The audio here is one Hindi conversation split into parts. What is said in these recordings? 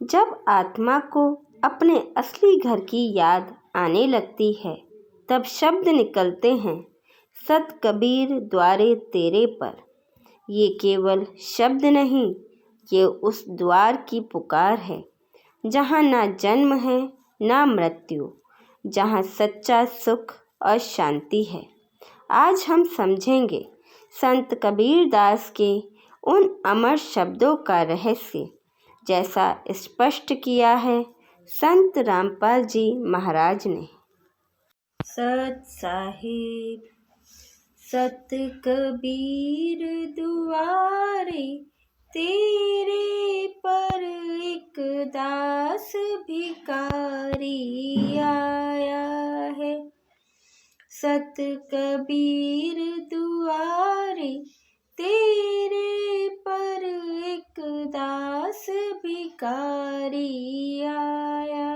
जब आत्मा को अपने असली घर की याद आने लगती है तब शब्द निकलते हैं, सत कबीर द्वारे तेरे पर। ये केवल शब्द नहीं, ये उस द्वार की पुकार है जहाँ ना जन्म है ना मृत्यु, जहाँ सच्चा सुख और शांति है। आज हम समझेंगे संत कबीर दास के उन अमर शब्दों का रहस्य, जैसा स्पष्ट किया है संत रामपाल जी महाराज ने। सत साहिब सत कबीर दुआरे तेरे पर एक दास भिखारी आया है। सत कबीर दुआरे तेरे पर एक दास भिखारी आया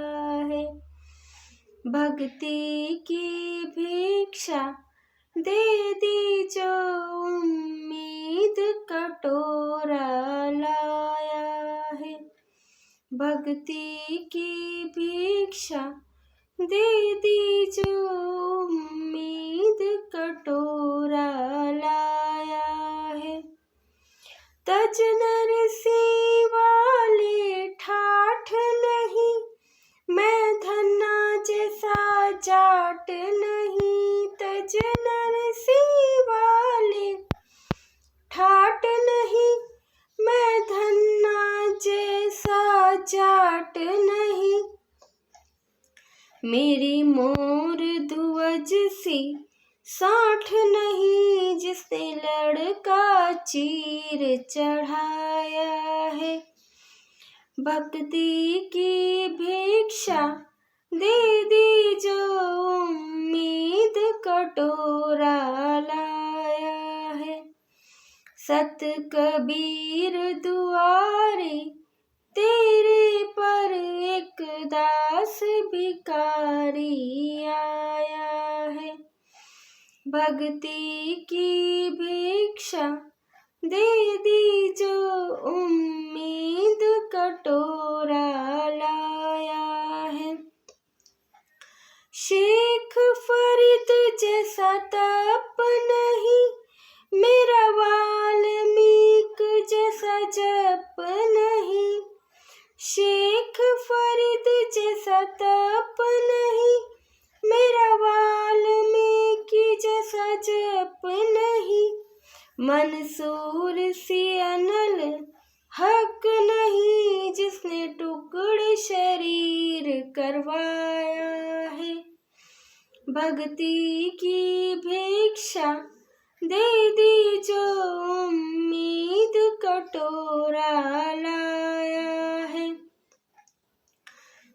है। भक्ति की भिक्षा दे दी जो उम्मीद कटोरा लाया है। भक्ति की भिक्षा दे दी जो उम्मीद कटोरा लाया है। तज नरसी वाले ठाठ नहीं, मैं धन्ना जैसा जाट नहीं। तज नरसी वाले ठाट नहीं, मैं धन्ना जैसा जाट नहीं। मेरी मोर ध्वज से साठ नहीं, जिसने लड़का चीर चढ़ाया है। भक्ति की भिक्षा दे दी जो उम्मीद कटोरा लाया है। सत कबीर दुआरे तेरे पर एक दास भिखारी आया है। भक्ति की भिक्षा दे दी जो उम्मीद कटोरा लाया है। शेख फरीद जैसा तप नहीं, मेरा वाल्मीक जैसा जप नहीं। शेख फरीद जैसा तप नहीं, मेरा वाल्मीकि जैसा जप नहीं। मंसूर सी अनल हक नहीं, जिसने टुकड़े शरीर करवाया है। भक्ति की भिक्षा दे दी जो उम्मीद कटोरा लाया है।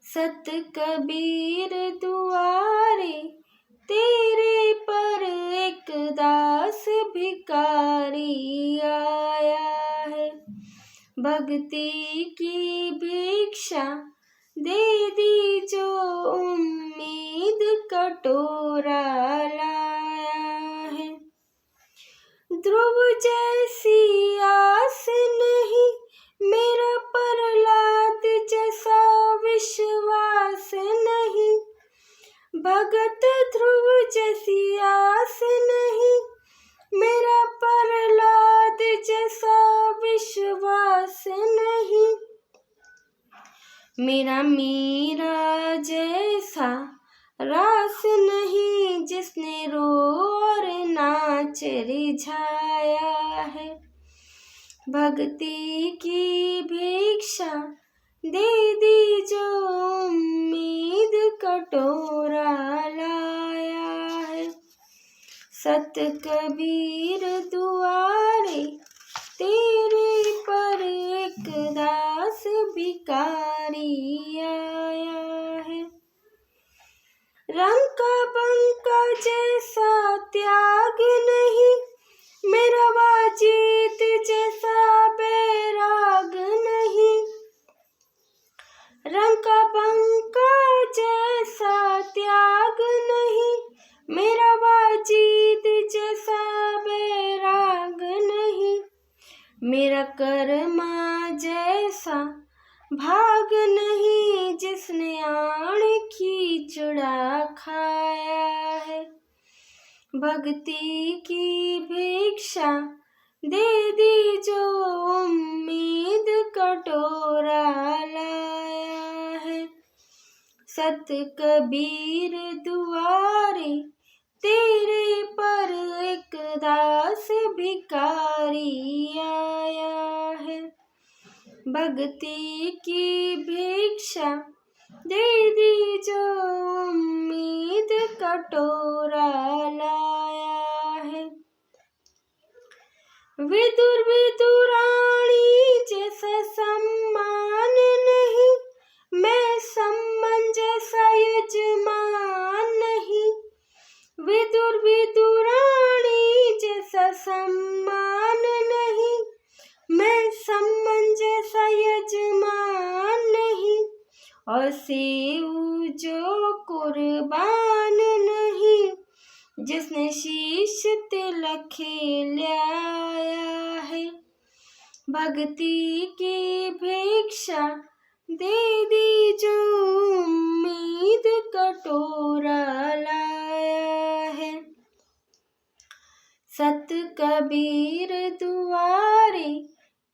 सत कबीर दुआरे तेरे पर एक दास भिखारी आया है। भक्ति की भिक्षा दे दी जो उम्मीद कटोरा लाया है। ध्रुव जैसी आस नहीं, मेरा प्रहलाद जैसा विश्वास नहीं। भगत ध्रुव जैसी आस नहीं, मेरा प्रहलाद जैसा विश्वास नहीं। मेरा मीरा जैसा रास नहीं, जिसने रो और नाच रिझाया है। भक्ति की भिक्षा दे दी जो उम्मीद कटोरा लाया है। सत कबीर दुआरे तेरे पर एक दास भिखारी आया है। रंग का बंका जैसा त्याग नहीं, मेरा वाजिद जैसा बैराग नहीं। रंग का बंका जैसा त्याग नहीं, मेरा वाजिद जैसा बैराग नहीं। मेरा कर्मा जैसा भाग भाग नहीं जिसने आण की चुड़ा खाया है। भक्ति की भिक्षा दे दी जो उम्मीद कटोरा लाया है। सत कबीर दुआरे तेरे पर एक दास भिखारी आया है। भक्ति की भिक्षा दे दी जो उम्मीद कटोरा लाया है। विदुर विदुराणी जैसा सम्मान नहीं, मैं सम्मान जैसा यजमान नहीं। विदुर विदुराणी जैसा सम्मान नहीं, मैं सम्मान जैसा यजमान नहीं। और सेऊ जो कुर्बान नहीं, जिसने शीश तिलक लाया है। भक्ति की भिक्षा दे दी जो उम्मीद कटोरा लाया है। सत कबीर दुआरे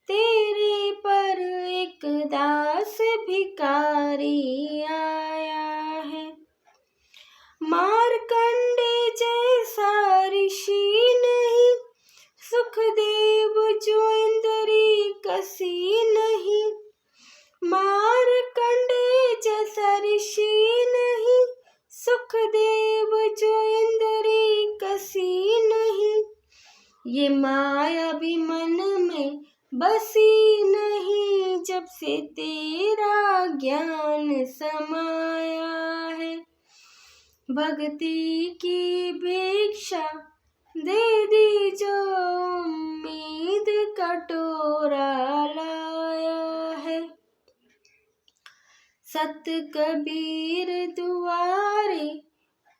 तेरे पर एक दास भिखारी आया है। मार्कंडे जैसा ऋषि नहीं, सुखदेव जो इंद्री कसी नहीं। मार्कंडे जैसा ऋषि नहीं, सुखदेव जो इंद्री कसी नहीं। ये माया भी मन में बसी नहीं, जब से तेरा ज्ञान समाया है। भक्ति की भिक्षा दे दी जो उम्मीद कटोरा लाया है। सत कबीर दुआरे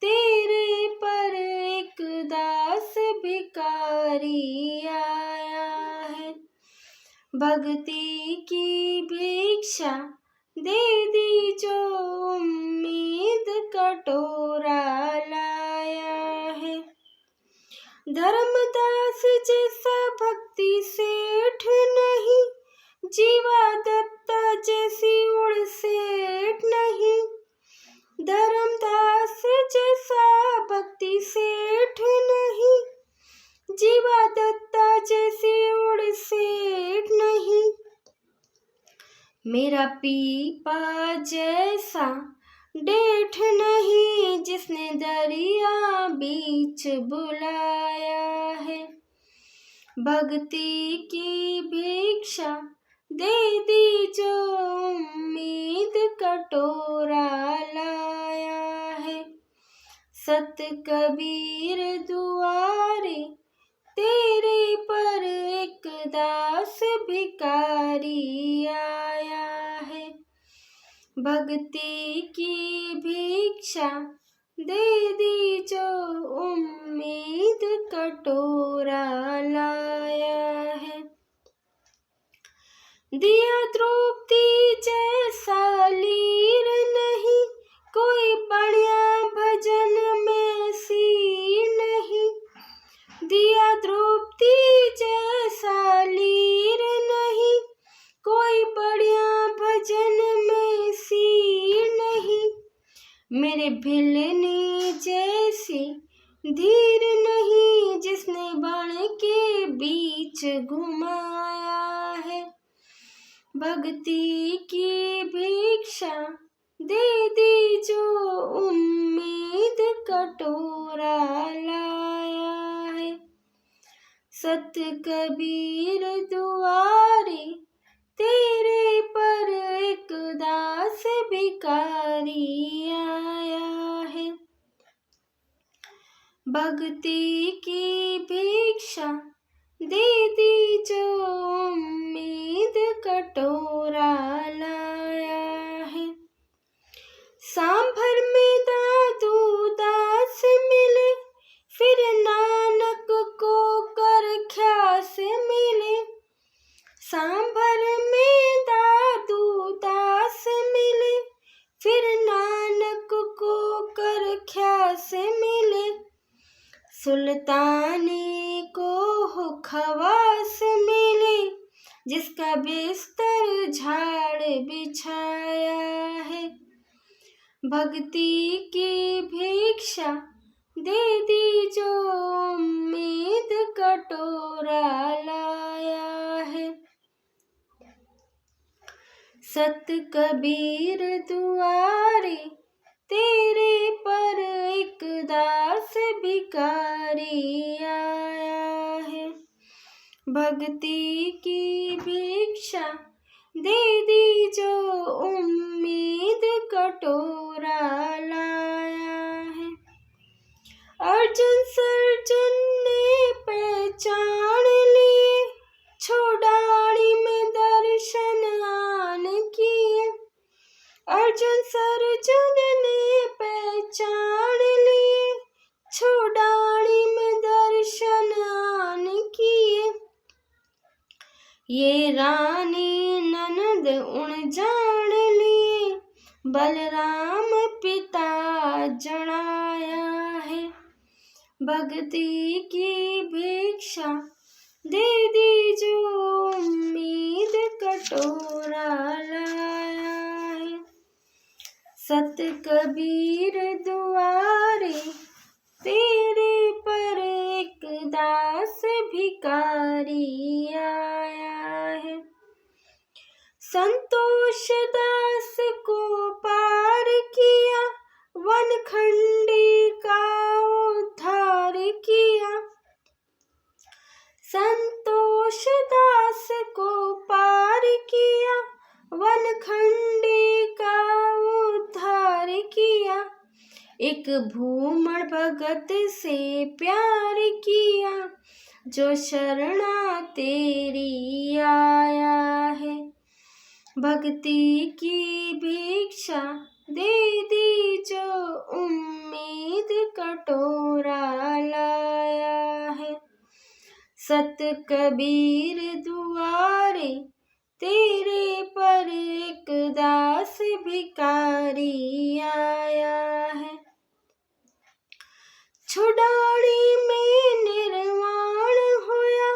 तेरे पर एक दास भिखारी आया है। भक्ति की भिक्षा दे दी जो उम्मीद कटोरा लाया है। धर्मदास जैसा भक्ति सेठ नहीं, जीवा दत्ता जैसी उड़ सेठ नहीं। धर्मदास जैसा भक्ति सेठ नहीं, जीवा दत्ता जैसी उड़ सेठ नहीं। मेरा पीपा जैसा डेठ नहीं, जिसने दरिया बीच बुलाया है। भक्ति की भिक्षा दे दी जो उम्मीद कटोरा लाया है। सत कबीर दुआरे तेरे पर एक दास भिखारी आया है। भक्ति की भिक्षा दे दी जो उम्मीद कटोरा लाया है। दिया द्रौपदी जैसा लीर नहीं, कोई बढ़िया भजन में सीर नहीं। दिया द्रौपदी जैसा लीर नहीं, कोई बढ़िया भजन में सीर नहीं। मेरे भिलनी जैसी धीर नहीं, जिसने बन के बीच घुमाया है। भक्ति की भिक्षा दे दी जो उम्मीद कटोरा लाया है। सत कबीर दुआरे तेरे पर एक दास भिखारी आया है। भक्ति की भिक्षा दे दी जो उम्मीद कटोरा लाया है। सांभर में दादू दास मिले, फिर नानक को कर ख्यास मिले। सांभर में दादू दास सुल्तानी को हो खवास मिले, जिसका बिस्तर झाड़ बिछाया है। भक्ति की भिक्षा दे दी जो उम्मीद कटोरा लाया है। सत कबीर दुआरे तेरे पर एक दास भिखारी आया है। भक्ति की भिक्षा दे दी जो उम्मीद कटोरा लाया है। अर्जुन सर्जुन ने पहचान लिए, छोड़ानी में दर्शन आन किए। अर्जुन सर्जुन ने पहचान लिए, छोड़ानी में दर्शन आन किए। ये रानी ननद उन जान लिए, बलराम पिता जनाया है। भक्ति की भिक्षा दे दी जो उम्मीद कटोरा लाया है। सत कबीर दुआरे तेरे पर एक दास भिखारी आया है। संतोष दास को पार किया, वनखंडी का उद्धार किया। संतोष दास को पार किया, वनखंडी का उद्धार किया। एक भूमण भगत से प्यार किया, जो शरणा तेरी आया है। भक्ति की भिक्षा दे दी जो उम्मीद कटोरा लाया है। सत कबीर दुआरे तेरे पर एक दास भिखारी आया है। छुड़ानी में निर्वाण होया,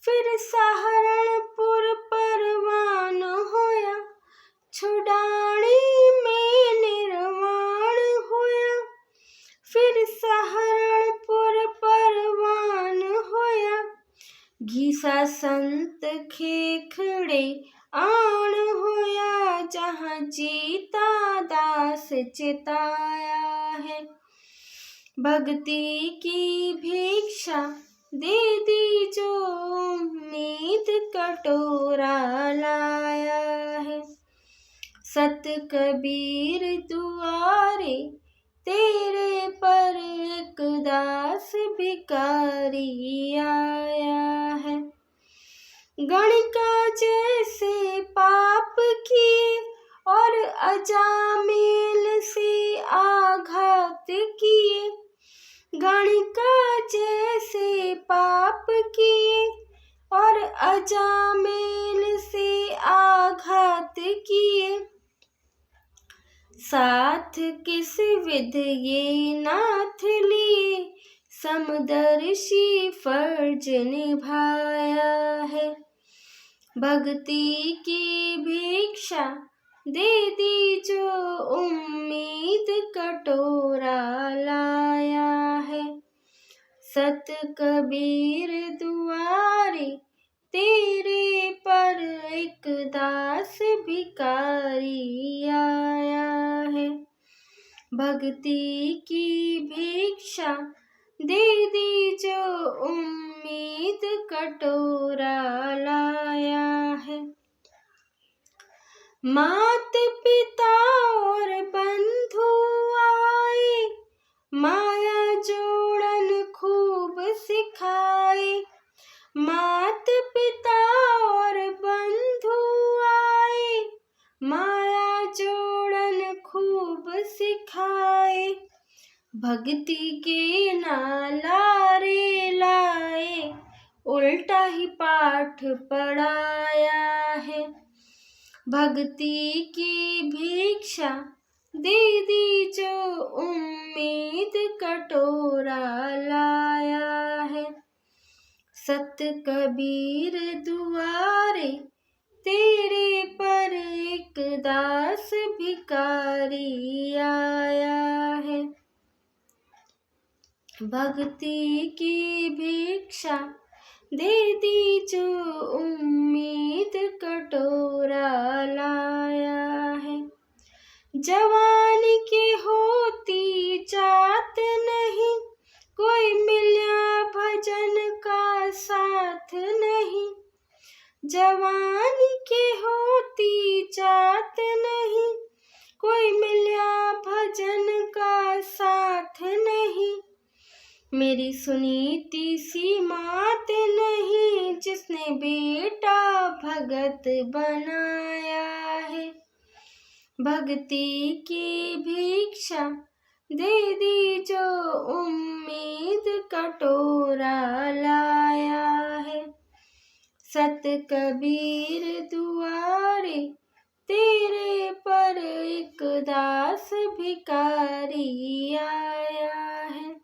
फिर सहारनपुर परवान होया। छुड़ानी में निर्वाण होया, फिर सहारनपुर परवान होया। घीसा संत खेखड़े आन होया, जहाँ जीता दास चिताया है। भक्ति की भिक्षा दे दी जो उम्मीद कटोरा लाया है। सत कबीर दुआरे तेरे पर एक दास भिखारी आया है। गणिका जैसे पाप किए और अजामिल से आघात किए। गणिका जैसे पाप किए और अजामिल से आघात किए। साथ किस विध ये नाथ लिए, समदर्शी फर्ज निभाया है। भक्ति की भिक्षा दे दी जो उम्मीद कटोरा लाया है। सत कबीर दुआरे तेरे पर एक दास भिखारी आया है। भक्ति की भिक्षा दे दी जो उम्मीद कटोरा लाया है। मात पिता और बंधु आए, माया जोड़न खूब सिखाए। मात पिता और बंधु आए, माया जोड़न खूब सिखाए। भक्ति के नालारे लाए, उल्टा ही पाठ पढ़ाया है। भक्ति की भिक्षा दे दी जो उम्मीद कटोरा लाया है। सत कबीर दुआरे तेरे पर एक दास भिखारी आया है। भक्ति की भिक्षा दे दी जो उम्मीद कटोरा लाया है। जवानी की होती जात नहीं, कोई मिला भजन का साथ नहीं। जवानी की होती जात नहीं, कोई मिला भजन का साथ नहीं। मेरी सुनीति सी मात नहीं, जिसने बेटा भगत बनाया है। भक्ति की भिक्षा दे दी जो उम्मीद कटोरा लाया है। सत कबीर दुआरे तेरे पर एक दास भिखारी आया है।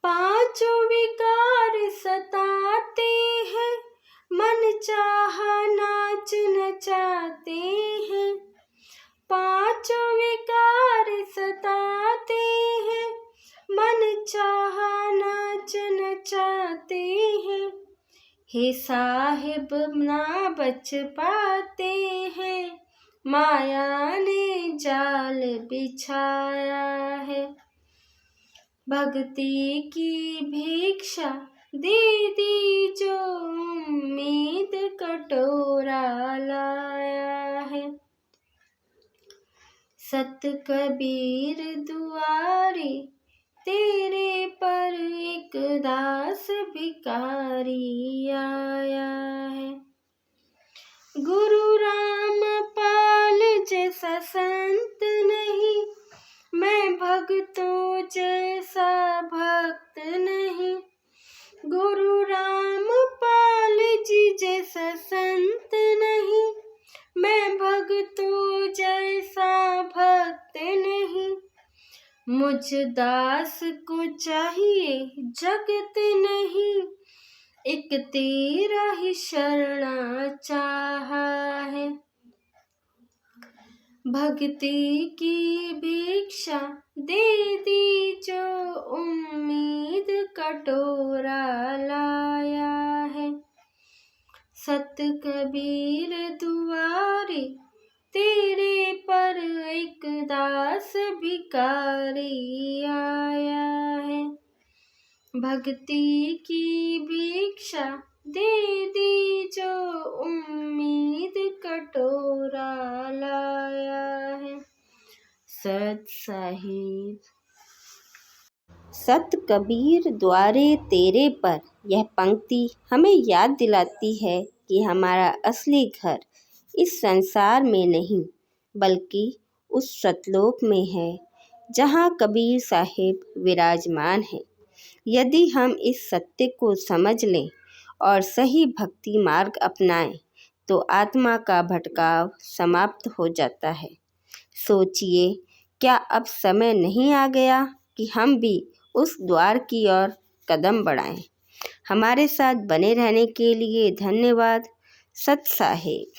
पांचों विकार सताते हैं, मन चाहा नाच नचाते हैं। पांचों विकार सताते हैं, मन चाहा नाच नचाते हैं। हे साहिब ना बच पाते हैं, माया ने जाल बिछाया है। भक्ति की भिक्षा दे दी जो उम्मीद कटोरा लाया है। सत कबीर दुआरे तेरे पर एक दास भिखारी आया है। गुरु रामपाल जैसा संत नहीं, मैं भक्तों जैसा भक्त नहीं। गुरु रामपाल जी जैसा संत नहीं, मैं भक्तों जैसा भक्त नहीं। मुझ दास को चाहिए जगत नहीं, एक तेरा ही शरणा चाहा है। भक्ति की भिक्षा दे दी जो उम्मीद कटोरा लाया है। सत कबीर दुआरे तेरे पर एक दास भिखारी आया है। भक्ति की भिक्षा दे दी जो उम्मीद कटोरा लाया है। सत साहिब। सत कबीर द्वारे तेरे पर यह पंक्ति हमें याद दिलाती है कि हमारा असली घर इस संसार में नहीं बल्कि उस सतलोक में है जहाँ कबीर साहिब विराजमान है। यदि हम इस सत्य को समझ लें और सही भक्ति मार्ग अपनाएं तो आत्मा का भटकाव समाप्त हो जाता है। सोचिए, क्या अब समय नहीं आ गया कि हम भी उस द्वार की ओर कदम बढ़ाएं? हमारे साथ बने रहने के लिए धन्यवाद। सत साहिब।